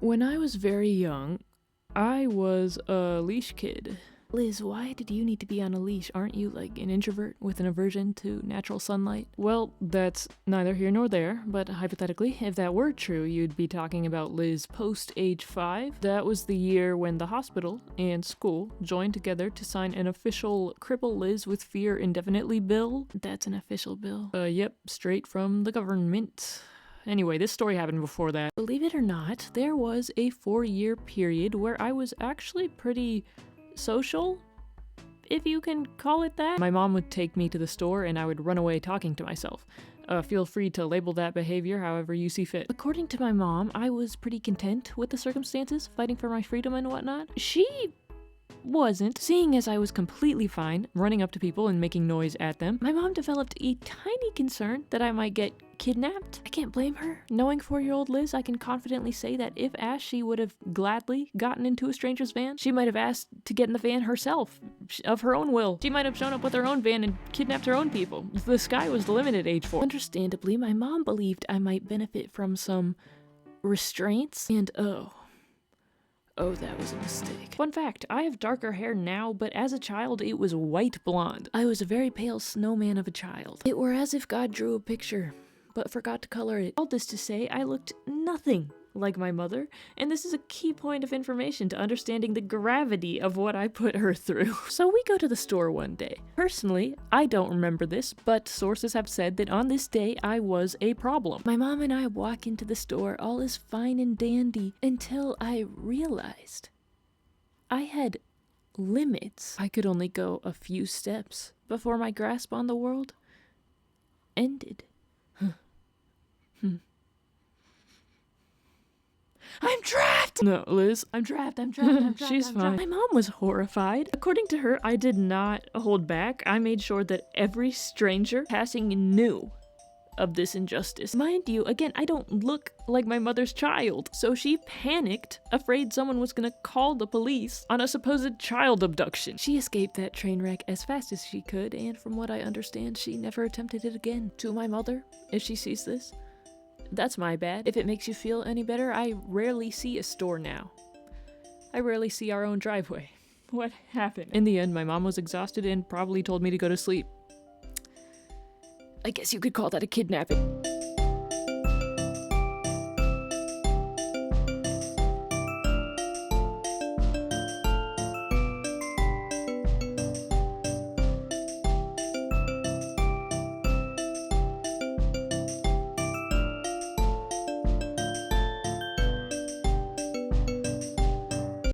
When I was very young, I was a leash kid. Liz, why did you need to be on a leash? Aren't you like an introvert with an aversion to natural sunlight? Well, that's neither here nor there, but hypothetically, if that were true, you'd be talking about Liz post age 5. That was the year when the hospital and school joined together to sign an official Cripple Liz with Fear Indefinitely bill. That's an official bill. Yep, straight from the government. Anyway, this story happened before that. Believe it or not, there was a 4-year period where I was actually pretty social, if you can call it that. My mom would take me to the store and I would run away talking to myself. Feel free to label that behavior however you see fit. According to my mom, I was pretty content with the circumstances, fighting for my freedom and whatnot. She wasn't, seeing as I was completely fine running up to people and making noise at them. My mom developed a tiny concern that I might get kidnapped. I can't blame her. Knowing 4-year-old Liz, I can confidently say that if asked, she would have gladly gotten into a stranger's van. She might have asked to get in the van herself, of her own will. She might have shown up with her own van and kidnapped her own people. The sky was the limit at age 4. Understandably, my mom believed I might benefit from some restraints, and oh, that was a mistake. Fun fact, I have darker hair now, but as a child, it was white blonde. I was a very pale snowman of a child. It were as if God drew a picture, but forgot to color it. All this to say, I looked nothing like my mother, and this is a key point of information to understanding the gravity of what I put her through. So we go to the store one day. Personally, I don't remember this, but sources have said that on this day I was a problem. My mom and I walk into the store, all is fine and dandy, until I realized I had limits. I could only go a few steps before my grasp on the world ended. I'm trapped! No, Liz, I'm trapped. She's fine. My mom was horrified. According to her, I did not hold back. I made sure that every stranger passing knew of this injustice. Mind you, again, I don't look like my mother's child. So she panicked, afraid someone was gonna call the police on a supposed child abduction. She escaped that train wreck as fast as she could, and from what I understand, she never attempted it again. To my mother, if she sees this, that's my bad. If it makes you feel any better, I rarely see a store now. I rarely see our own driveway. What happened? In the end, my mom was exhausted and probably told me to go to sleep. I guess you could call that a kidnapping.